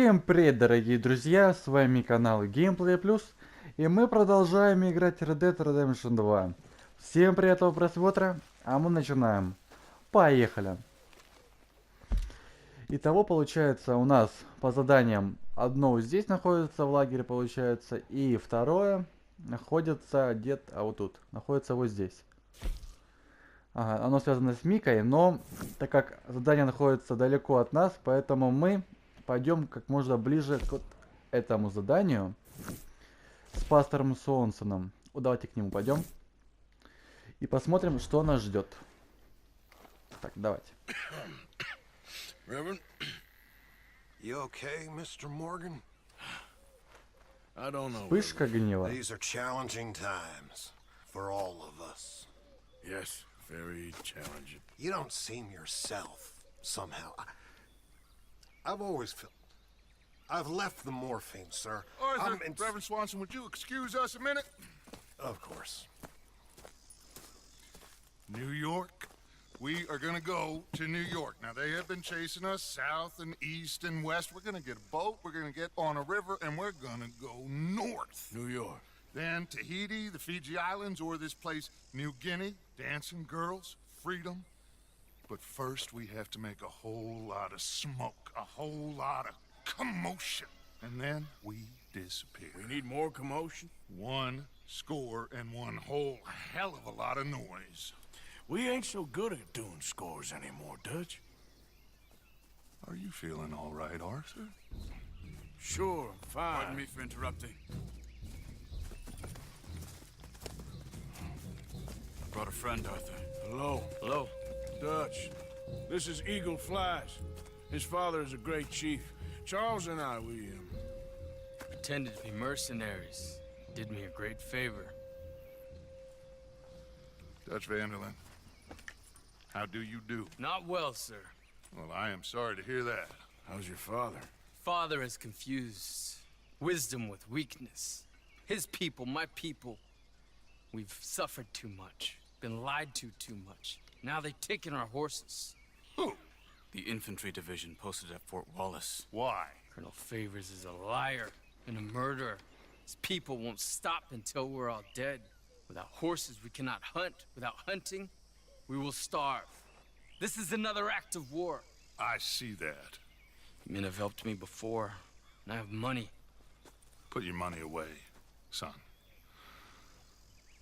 Всем привет, дорогие друзья, с вами канал Геймплей Плюс, и мы продолжаем играть Red Dead Redemption 2. Всем приятного просмотра, а мы начинаем. Поехали! Итого получается у нас по заданиям одно вот здесь находится в лагере, получается, и второе находится где-то, вот тут, находится вот здесь. Ага, оно связано с Микой, но так как задание находится далеко от нас, поэтому мы пойдем как можно ближе к вот этому заданию с пастором Сонсоном. Давайте к нему пойдем и посмотрим, что нас ждет. Так, давайте. Reverend, you okay, Mr. Morgan? I don't know. Вспышка гнева. These are challenging times for all of us. Yes, very challenging. You don't seem yourself somehow. I've always felt. I've left the morphine, sir. Arthur, Reverend Swanson, would you excuse us a minute? Of course. New York. We are gonna go to New York. Now, they have been chasing us south and east and west. We're gonna get a boat, we're gonna get on a river, and we're gonna go north. New York. Then Tahiti, the Fiji Islands, or this place, New Guinea, dancing girls, freedom. But first, we have to make a whole lot of smoke, a whole lot of commotion. And then we disappear. We need more commotion? 1 score and 1 whole hell of a lot of noise. We ain't so good at doing scores anymore, Dutch. Are you feeling all right, Arthur? Sure, I'm fine. Pardon me for interrupting. I brought a friend, Arthur. Hello. Hello. Dutch. This is Eagle Flies. His father is a great chief. Charles and I, we Pretended to be mercenaries. Did me a great favor. Dutch Vanderlyn, how do you do? Not well, sir. Well, I am sorry to hear that. How's your father? Father has confused wisdom with weakness. His people, my people. We've suffered too much. Been lied to too much. Now they've taken our horses. Who? The infantry division posted at Fort Wallace. Why? Colonel Favors is a liar and a murderer. His people won't stop until we're all dead. Without horses, we cannot hunt. Without hunting, we will starve. This is another act of war. I see that. Men have helped me before, and I have money. Put your money away, son.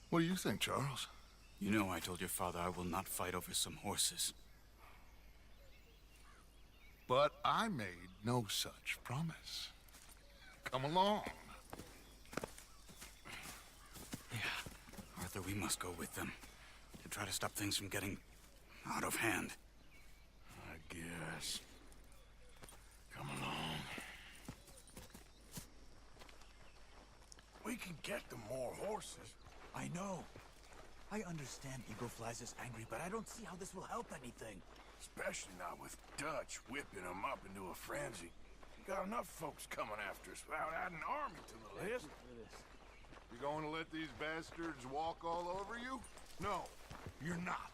What do you think, Charles? You know I told your father I will not fight over some horses. But I made no such promise. Come along. Yeah, Arthur, we must go with them to try to stop things from getting out of hand. I guess. Come along. We can get them more horses. I know. I understand Eagle Flies is angry, but I don't see how this will help anything. Especially not with Dutch whipping them up into a frenzy. Got enough folks coming after us without adding an army to the list. You going to let these bastards walk all over you? No, you're not.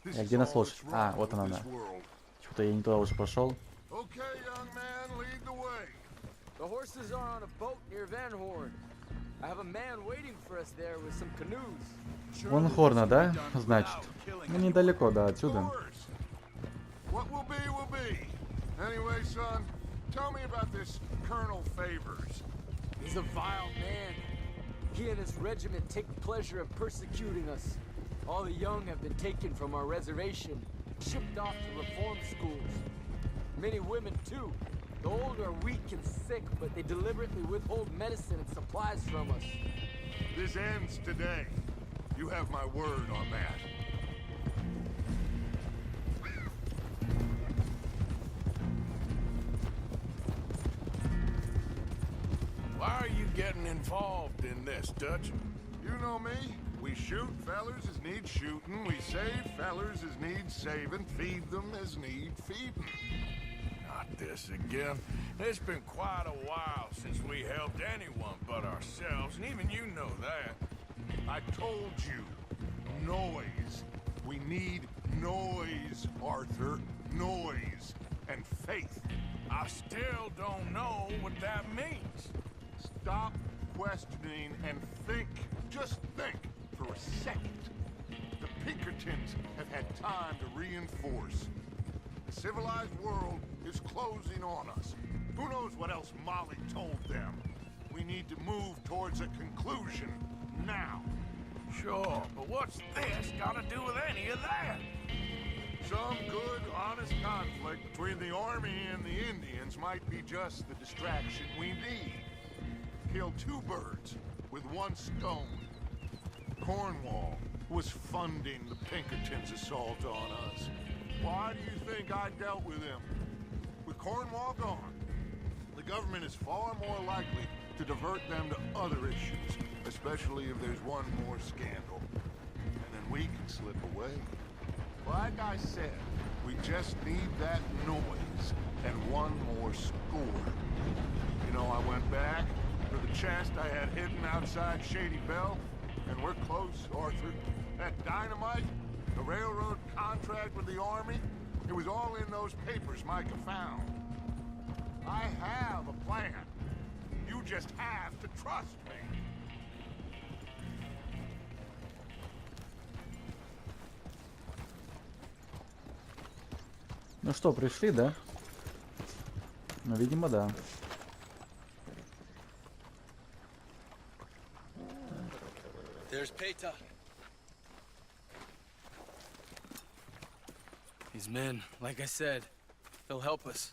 This Я is где нас all лошадь? that's А, wrong вот with она, this да. world. Что-то я не туда уже пошел. Okay, young man, lead the way. The horses are on a boat near Van Horn. I have a man waiting for us there with some canoes. Вон Хорна, да? Значит. Ну, недалеко, да, отсюда. What will be. Anyway, son, tell me about this Colonel Favors. He's a vile man. He and his regiment take pleasure in persecuting us. All the young have been taken from our reservation, shipped off to reform schools. Many women, too. The old are weak and sick, but they deliberately withhold medicine and supplies from us. This ends today. You have my word on that. Why are you getting involved in this, Dutch? You know me. We shoot fellers as need shooting. We save fellers as need saving. Feed them as need feeding. Not this again. It's been quite a while since we helped anyone but ourselves, and even you know that. I told you. Noise. We need noise, Arthur. Noise. And faith. I still don't know what that means. Stop questioning and think. Just think for a second. The Pinkertons have had time to reinforce. The civilized world is closing on us. Who knows what else Molly told them? We need to move towards a conclusion now. Sure, but what's this got to do with any of that? Some good, honest conflict between the army and the Indians might be just the distraction we need. Kill two birds with one stone. Cornwall was funding the Pinkertons' assault on us. Why do you think I dealt with him? With Cornwall gone, the government is far more likely to divert them to other issues, especially if there's one more scandal. And then we can slip away. Like I said, we just need that noise and one more score. You know, I went back for the chest I had hidden outside Shady Bell, and we're close, Arthur. That dynamite, the railroad contract with the army, it was all in those papers Micah found. I have a plan. You just have to trust me. Ну что, пришли, да? Ну, видимо, да. There's Peta. These men, like I said, they'll help us.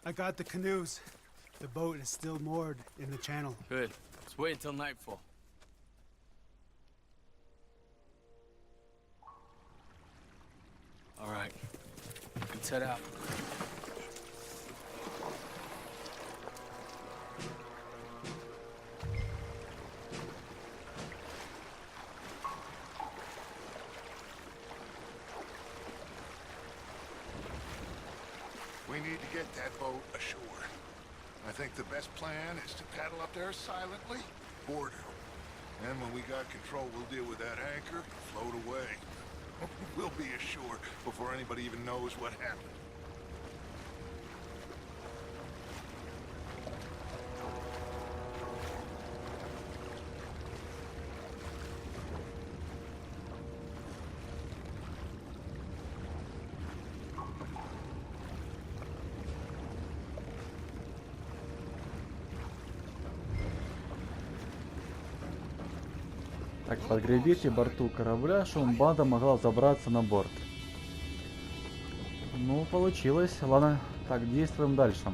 I got the canoes. The boat is still moored in the channel. Good. Let's wait until nightfall. All right. Let's head out. We need to get that boat ashore. I think the best plan is to paddle up there silently, board her. And when we got control, we'll deal with that anchor, float away. We'll be ashore before anybody even knows what happened. Так, подгребите борту корабля, чтобы банда могла забраться на борт. Ну, получилось. Ладно, так, действуем дальше.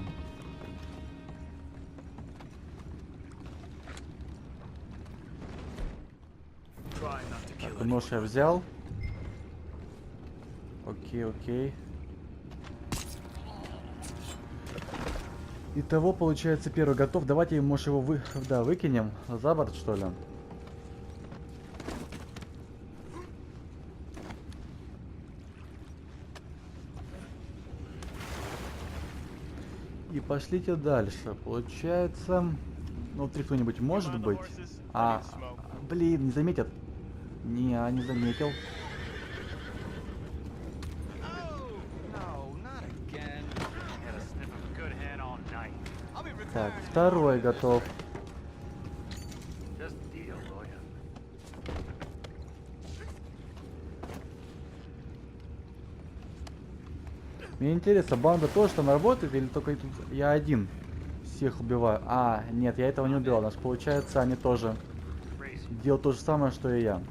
Так, нож я взял. Окей, окей. Итого, получается, первый готов. Давайте, может, его выкинем за борт, что ли? И пошлите дальше. Получается, внутри кто-нибудь может быть? Блин, не заметят. Не заметил. Так, второй готов. Мне интересно, банда тоже там работает или только тут я один всех убиваю? Нет, я этого не убивал. Значит, получается, они тоже делают то же самое, что и я.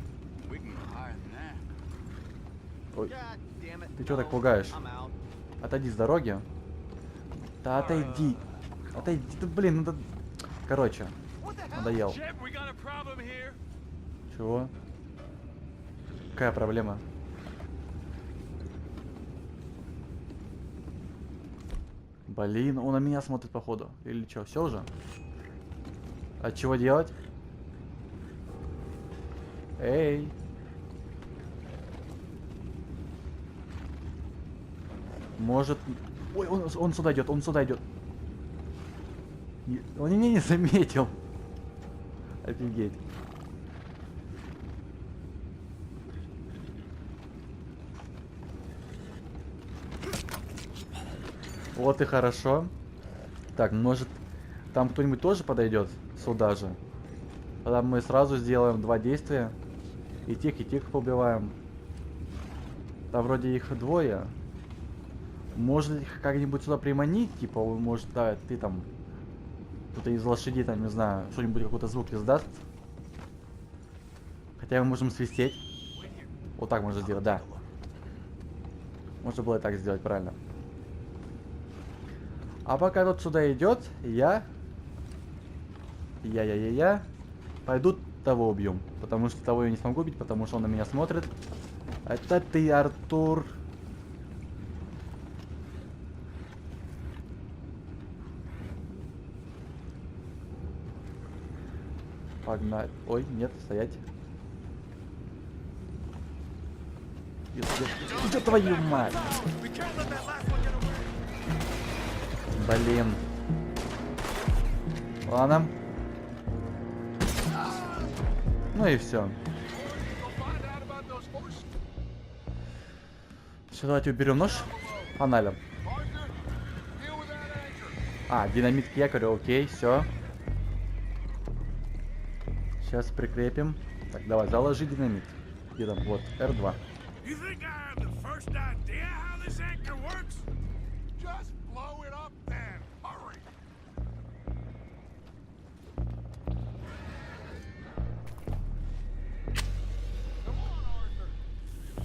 Ой, ты чего так пугаешь? Отойди с дороги. Да отойди. Отойди, да блин, надо... Короче, надоел. Чего? Какая проблема? Блин, он на меня смотрит, походу. Или что, все уже? А чего делать? Эй! Может... Ой, он сюда идет, он сюда идет. Он меня не заметил. Офигеть. Вот и хорошо. Так, может, там кто-нибудь тоже подойдет сюда же? Тогда мы сразу сделаем 2 действия. И тех поубиваем. Там вроде их 2. Может их как-нибудь сюда приманить? Типа, может, да, ты там... Кто-то из лошадей, там, не знаю, что-нибудь, какой-то звук издаст. Хотя мы можем свистеть. Вот так можно сделать, да. Можно было и так сделать, правильно. А пока тот сюда идет, я пойду того убьем. Потому что того я не смогу убить, потому что он на меня смотрит. Это ты, Артур. Погнали. Ой, нет, стоять. Да твою мать! Блин. Ладно. Ну и все. Все, давайте уберем нож. Паналем. А, динамит к якорю, окей, все. Сейчас прикрепим. Так, давай, заложи динамит. Где там? Вот, R2.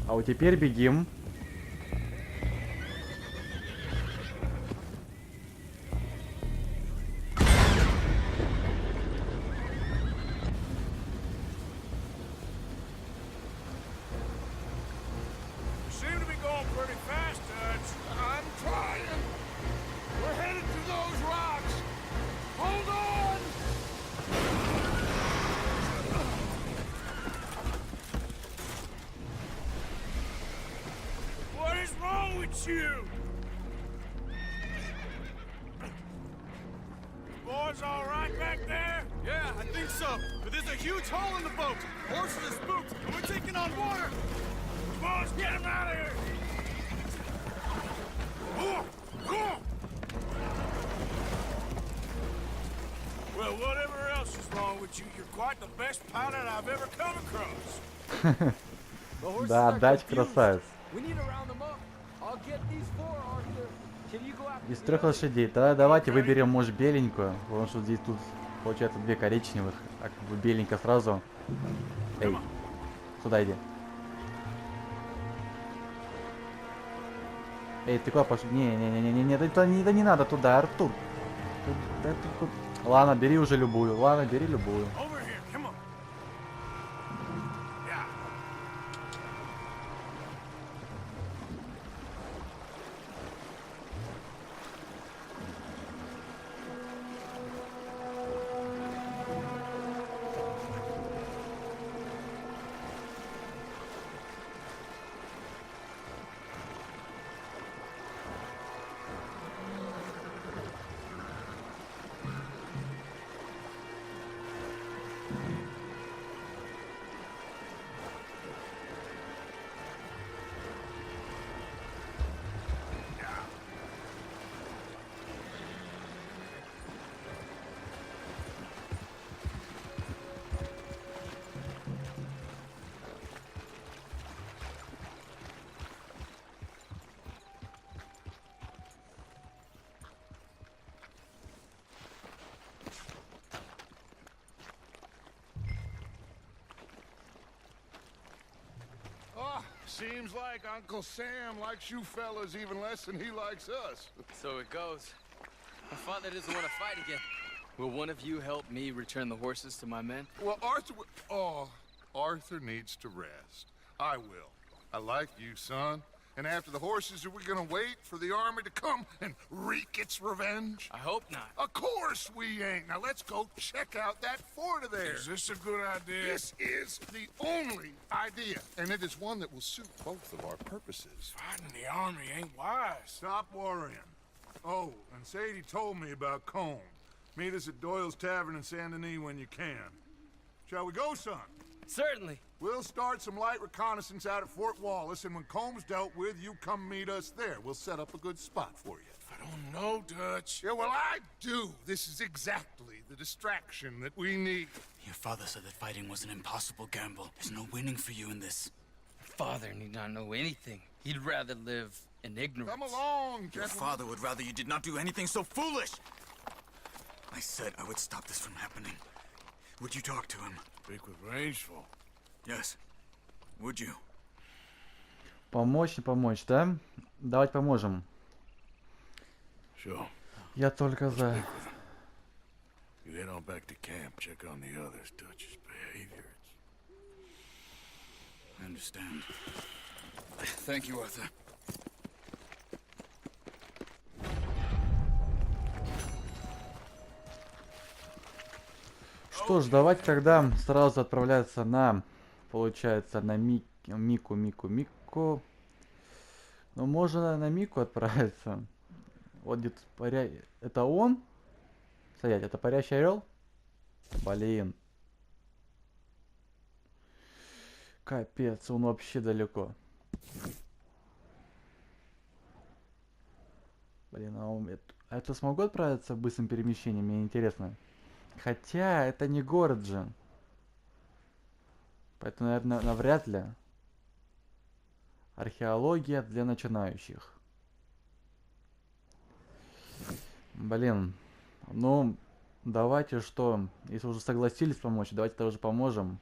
А вот теперь бегим. Boys all right back there? Yeah, I think so. But there's a huge hole in the boat. Horses are spooked, and we're taking on water. Boys, get him out of here! Well, whatever else is wrong with you, you're quite the best pilot I've ever come across. Да, Датча красавец. Из 3 лошадей. Тогда давайте выберем, может, беленькую. Потому что здесь тут получается 2 коричневых. А как бы беленькая сразу. Эй, сюда иди. Эй, ты куда пошел? Не, это не надо туда, Артур. Ладно, бери уже любую. Ладно, бери любую. Seems like Uncle Sam likes you fellas even less than he likes us. So it goes. My father doesn't want to fight again. Will one of you help me return the horses to my men? Well, Arthur needs to rest. I will. I like you, son. And after the horses, are we gonna wait for the army to come and wreak its revenge? I hope not. Of course we ain't. Now let's go check out that fort of theirs. Is this a good idea? This is the only idea, and it is one that will suit both of our purposes. Fighting the army ain't wise. Stop worrying. Oh, and Sadie told me about Combe. Meet us at Doyle's Tavern in Saint Denis when you can. Shall we go, son? Certainly. We'll start some light reconnaissance out at Fort Wallace, and when Combs dealt with, you come meet us there. We'll set up a good spot for you. If I don't know, Dutch. Yeah, well, I do. This is exactly the distraction that we need. Your father said that fighting was an impossible gamble. There's no winning for you in this. Father need not know anything. He'd rather live in ignorance. Come along, Your gentlemen. father would rather you did not do anything so foolish. I said I would stop this from happening. Would you talk to him? Speak with Rangeful. Yes. Would you? Помочь, не помочь, да? Давайте поможем. Sure. Я только за. You head on back to camp, check on the others, Dutch's behavior. I understand. Thank you, Arthur. Что ж, давайте тогда сразу отправляться на, получается, на Мику. Ну, можно на Мику отправиться. Вот где-то Это он? Стоять, это парящий орел? Блин. Капец, он вообще далеко. Блин, а это смогу отправиться быстрым перемещением? Мне интересно. Хотя, это не город же. Поэтому, наверное, навряд ли. Археология для начинающих. Блин. Ну, давайте что? Если уже согласились помочь, давайте тоже поможем.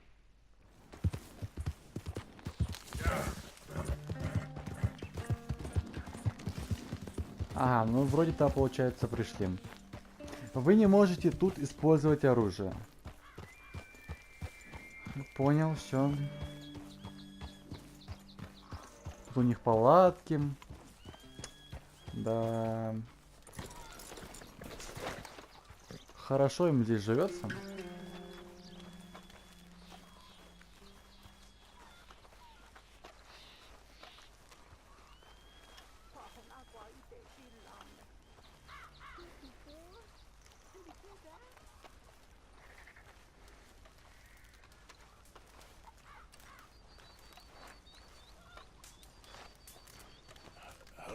Ага, ну вроде-то, получается, пришли. Вы не можете тут использовать оружие. Понял, все. Тут у них палатки. Да. Хорошо им здесь живется.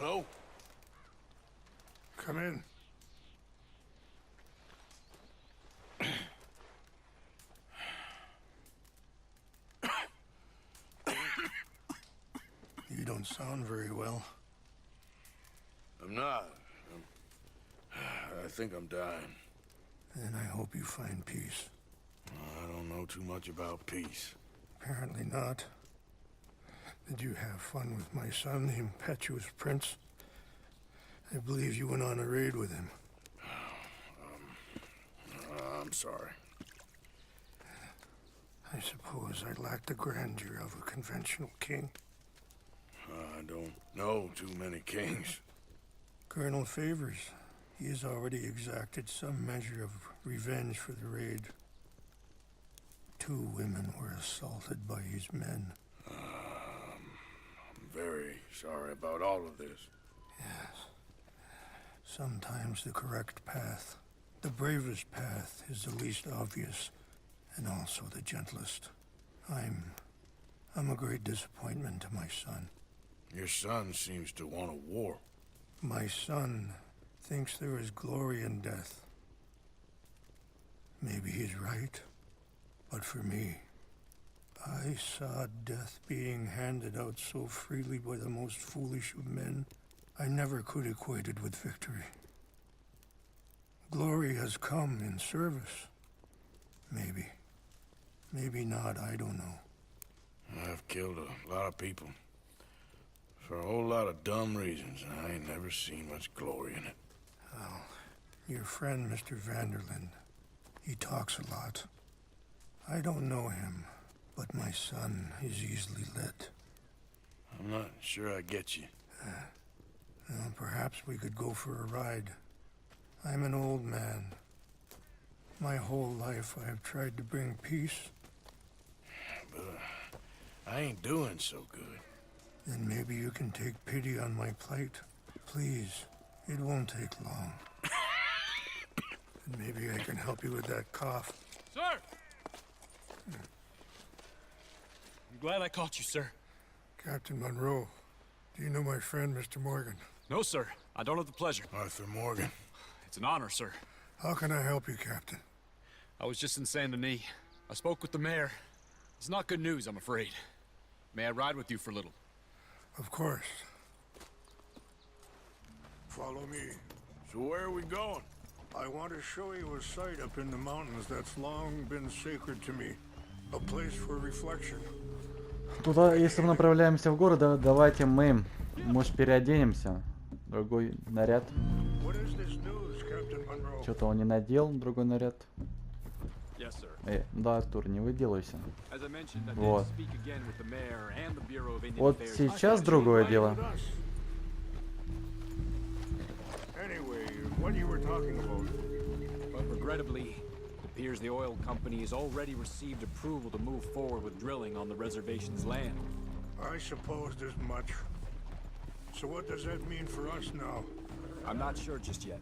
Hello? Come in. You don't sound very well. I'm not. I think I'm dying. Then I hope you find peace. I don't know too much about peace. Apparently not. Did you have fun with my son, the impetuous prince? I believe you went on a raid with him. I'm sorry. I suppose I lack the grandeur of a conventional king. I don't know too many kings. Colonel Favors, he has already exacted some measure of revenge for the raid. 2 women were assaulted by his men. I'm very sorry about all of this. Yes. Sometimes the correct path, the bravest path, is the least obvious, and also the gentlest. I'm a great disappointment to my son. Your son seems to want a war. My son thinks there is glory in death. Maybe he's right, but for me, I saw death being handed out so freely by the most foolish of men, I never could equate it with victory. Glory has come in service. Maybe. Maybe not, I don't know. I've killed a lot of people. For a whole lot of dumb reasons, and I ain't never seen much glory in it. Well, your friend, Mr. Vanderlyn, he talks a lot. I don't know him, but my son is easily led. I'm not sure I get you. Well, perhaps we could go for a ride. I'm an old man. My whole life I have tried to bring peace. But I ain't doing so good. Then maybe you can take pity on my plight. Please, it won't take long. And maybe I can help you with that cough. Sir! I'm glad I caught you, sir. Captain Monroe, do you know my friend, Mr. Morgan? No, sir. I don't have the pleasure. Arthur Morgan. It's an honor, sir. How can I help you, Captain? I was just in Saint Denis. I spoke with the mayor. It's not good news, I'm afraid. May I ride with you for a little? Of course. Follow me. So where are we going? I want to show you a site up in the mountains that's long been sacred to me. A place for reflection. Туда, если мы направляемся в город, давайте мы, может, переоденемся. Другой наряд. What is this news, Captain Monroe? Что-то он не надел, другой наряд. Yes, sir. Да, Артур, не выделайся. As I mentioned, I did Вот. speak again with the mayor and the Bureau of Indian Вот Affairs. сейчас другое дело. Anyway, what you were talking about? But regrettably, it appears the oil company has already received approval to move forward with drilling on the reservation's land. I supposed as much. So what does that mean for us now? I'm not sure just yet.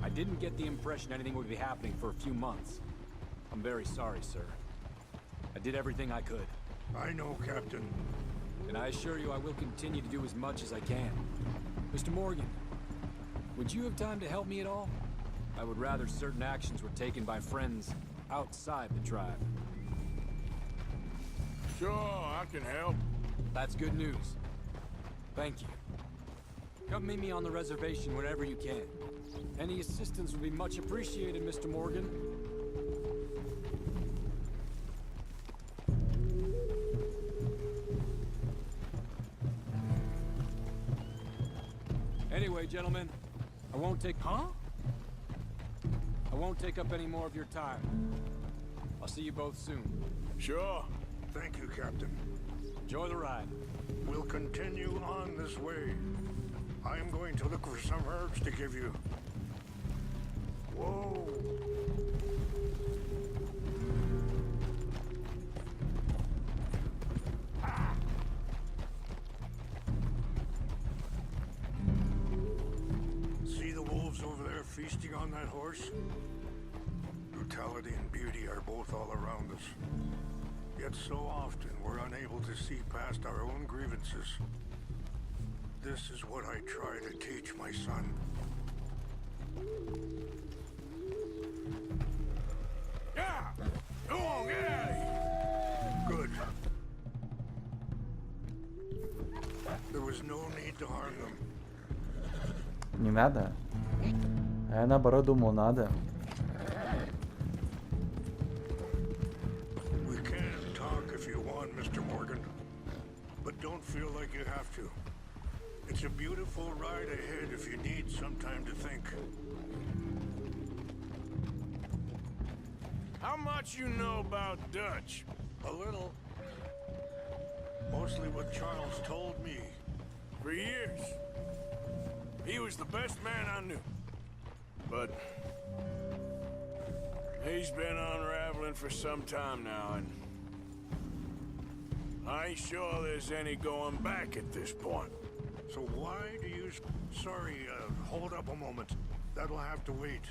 I didn't get the impression anything would be happening for a few months. I'm very sorry, sir. I did everything I could. I know, Captain. And I assure you I will continue to do as much as I can. Mr. Morgan, would you have time to help me at all? I would rather certain actions were taken by friends outside the tribe. Sure, I can help. That's good news. Thank you. Come meet me on the reservation whenever you can. Any assistance would be much appreciated, Mr. Morgan. Anyway, gentlemen, I won't take up any more of your time. I'll see you both soon. Sure. Thank you, Captain. Enjoy the ride. We'll continue on this way. I am going to look for some herbs to give you. Whoa! See the wolves over there feasting on that horse? Brutality and beauty are both all around us. Yet so often we're unable to see past our own grievances. This is what I try to teach my son. Yeah! Come on, get out of here! Good. There was no need to harm them. Не надо? А я наоборот думал, надо. We can talk if you want, Mr. Morgan. But don't feel like you have to. It's a beautiful ride ahead if you need some time to think. How much you know about Dutch? A little. Mostly what Charles told me. For years. He was the best man I knew. But he's been unraveling for some time now, and I ain't sure there's any going back at this point. So why do you... Sorry, hold up a moment. That'll have to wait.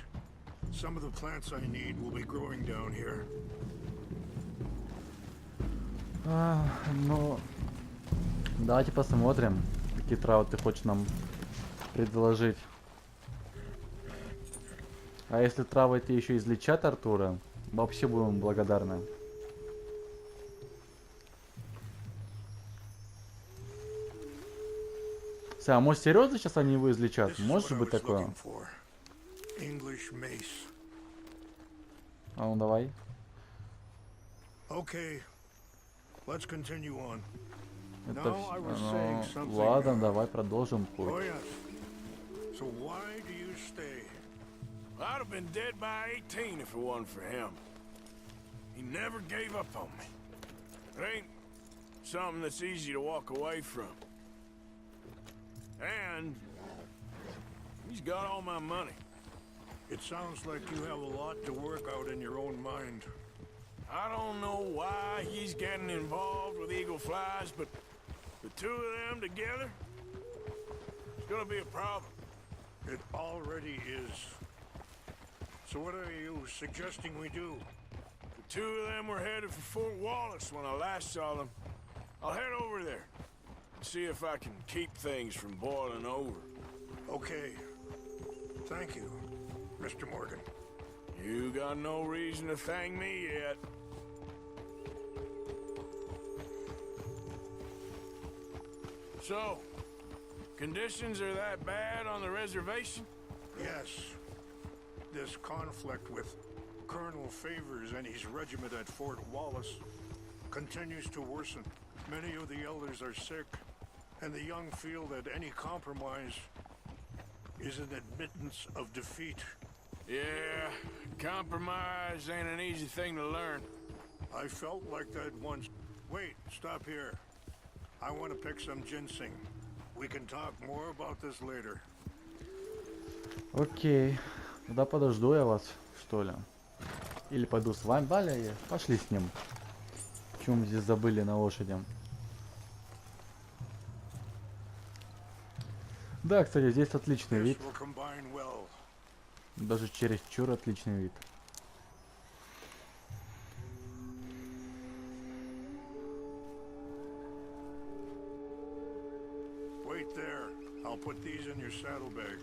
Some of the plants I need will be growing down here. Ну, давайте посмотрим, какие травы ты хочешь нам предложить. А если травы эти еще излечат Артура, вообще будем благодарны. А может серьезно сейчас они его излечат? Может быть такое? А ну давай. Это ну, ладно, давай продолжим путь. I'd have been dead by 18 if it wasn't for him. He never gave up on me. It ain't something that's easy to walk away from. And he's got all my money. It sounds like you have a lot to work out in your own mind. I don't know why he's getting involved with Eagle Flies, but the two of them together, it's gonna be a problem. It already is. So what are you suggesting we do? The two of them were headed for Fort Wallace when I last saw them. I'll head over there and see if I can keep things from boiling over. Okay. Thank you, Mr. Morgan. You got no reason to thank me yet. So, conditions are that bad on the reservation? Yes. This conflict with Colonel Favors and his regiment at Fort Wallace continues to worsen. Many of the elders are sick, and the young feel that any compromise is an admittance of defeat. Yeah, compromise ain't an easy thing to learn. I felt like that once. Wait, stop here. I want to pick some ginseng. We can talk more about this later. Окей. Тогда подожду я вас, что ли. Или пойду с вами. Далее, пошли с ним. Чем мы здесь забыли на лошади? Да, кстати, здесь отличный вид. Даже чересчур отличный вид. Wait there. I'll put these in your saddlebag.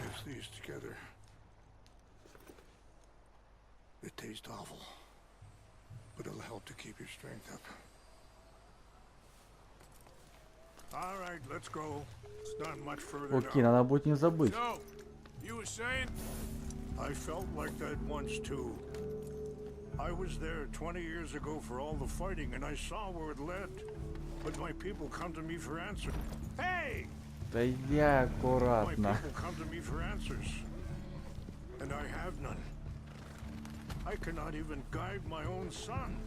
Mix these together. They taste awful, but it'll help to keep your strength up. All right, let's go. It's not much further. Окей, надо будет не забыть. So, you were saying? I felt like that once too. I was there 20 years ago for all the fighting, and I saw where it led. But my people come to me for answers. Hey! Да я My аккуратно. people come to me for answers, and I have none. I cannot even guide my own son.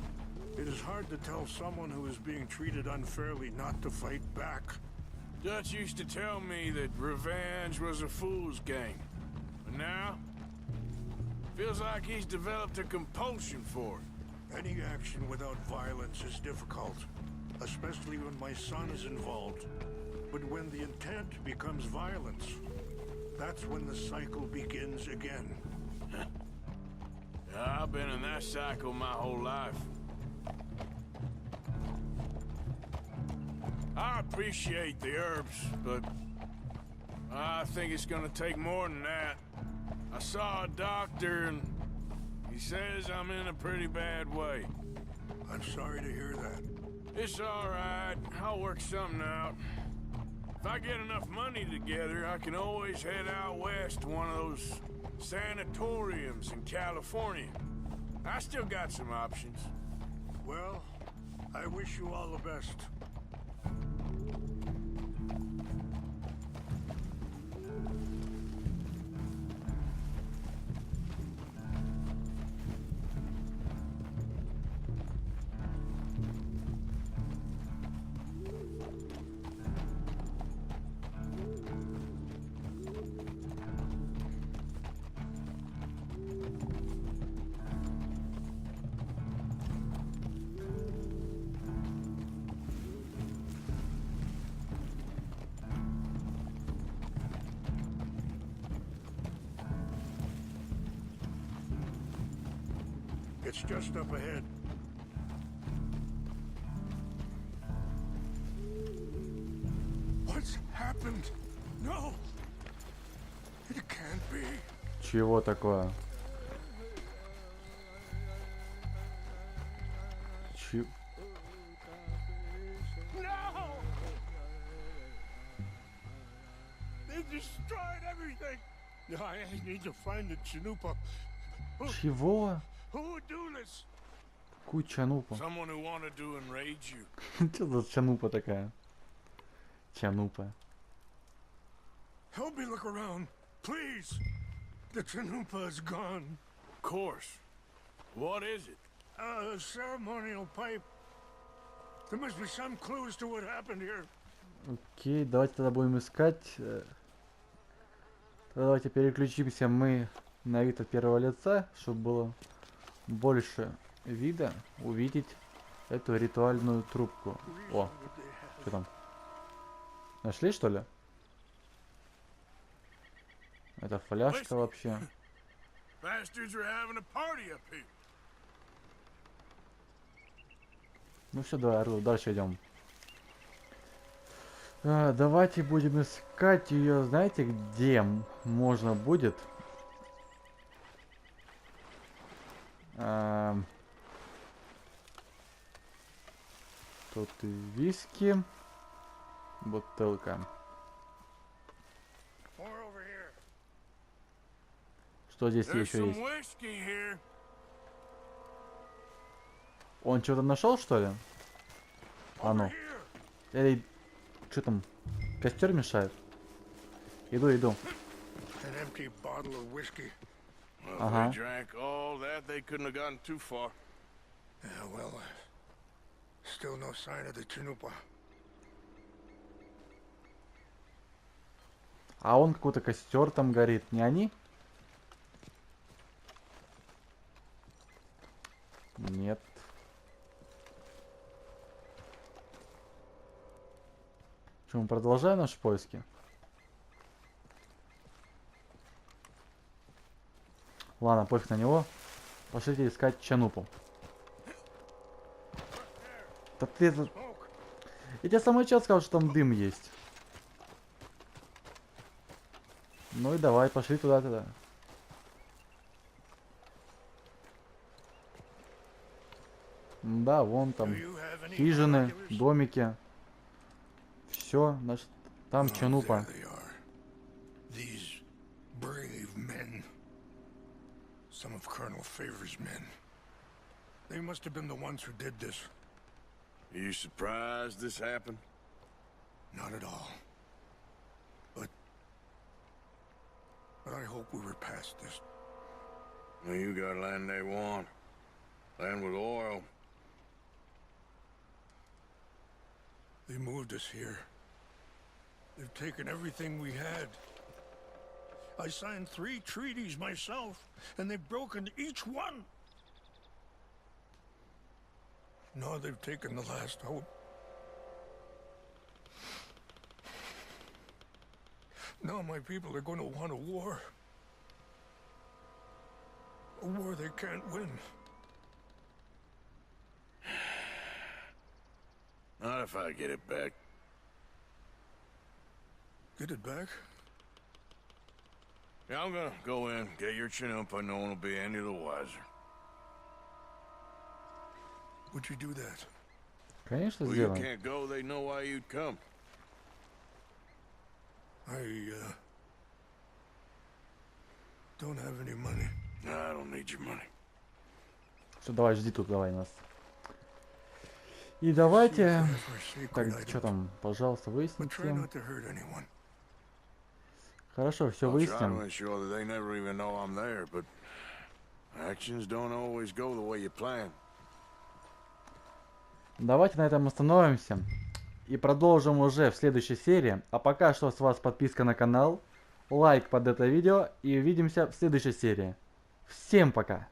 It is hard to tell someone who is being treated unfairly not to fight back. Dutch used to tell me that revenge was a fool's game. But now, feels like he's developed a compulsion for it. Any action without violence is difficult, especially when my son is involved. But when the intent becomes violence, that's when the cycle begins again. I've been in that cycle my whole life. I appreciate the herbs, but I think it's gonna take more than that. I saw a doctor and he says I'm in a pretty bad way. I'm sorry to hear that. It's all right. I'll work something out. If I get enough money together, I can always head out west to one of those sanatoriums in California. I still got some options. Well, I wish you all the best. It's just up ahead. What's happened? No! It can't be. Чего такое? No! They destroyed everything! I need to find the Chanupa. Чего? Who would do this? Какую чанупа? Someone who wanted to enrage you. Что за чанупа такая? Чанупа. Help me look around, please. The Chanupa is gone. Of course. What is it? A ceremonial pipe. There must be some clues to what happened here. Окей, давайте тогда будем искать. Тогда давайте переключимся мы на вид от первого лица, чтобы было больше вида увидеть эту ритуальную трубку. О, что там? Нашли, что ли? Это фляжка вообще. Bastards are having a party up here. Ну все, давай, Артур, дальше идем. Давайте будем искать ее, знаете, где можно будет. Тут и виски, бутылка. Что здесь еще есть? Он что-то нашел, что ли? А ну. Эй, что там? Костер мешает? Иду. Ага. А он какой-то костер там горит, не они? Нет. Что, мы продолжаем наши поиски? Ладно, пофиг на него. Пошлите искать Чанупу. Да ты... Я тебе самый час сказал, что там дым есть. Ну и давай, пошли туда тогда. Да, вон там хижины, домики. Все, значит, там Чанупа. Some of Colonel Favor's men. They must have been the ones who did this. Are you surprised this happened? Not at all. But I hope we were past this. Well, you got land they want. Land with oil. They moved us here. They've taken everything we had. I signed 3 treaties myself, and they've broken each one. Now they've taken the last hope. Now my people are going to want a war. A war they can't win. Not if I get it back. Get it back? Yeah, I'm gonna go in, get your Chinook, but no one will be any the wiser. Would you do that? Конечно, Well, you сделаем. can't go, they know why you'd come. I don't have any money. No, I don't need your money. Все, давай, жди тут, давай нас. И давайте... Так, что там, пожалуйста, But try выясните. not to hurt anyone. Хорошо, все I'll try to выясним. ensure that they never even know I'm there, but actions don't always go the way you plan. Давайте на этом остановимся. И продолжим уже в следующей серии. А пока что с вас подписка на канал, лайк под это видео. И увидимся в следующей серии. Всем пока!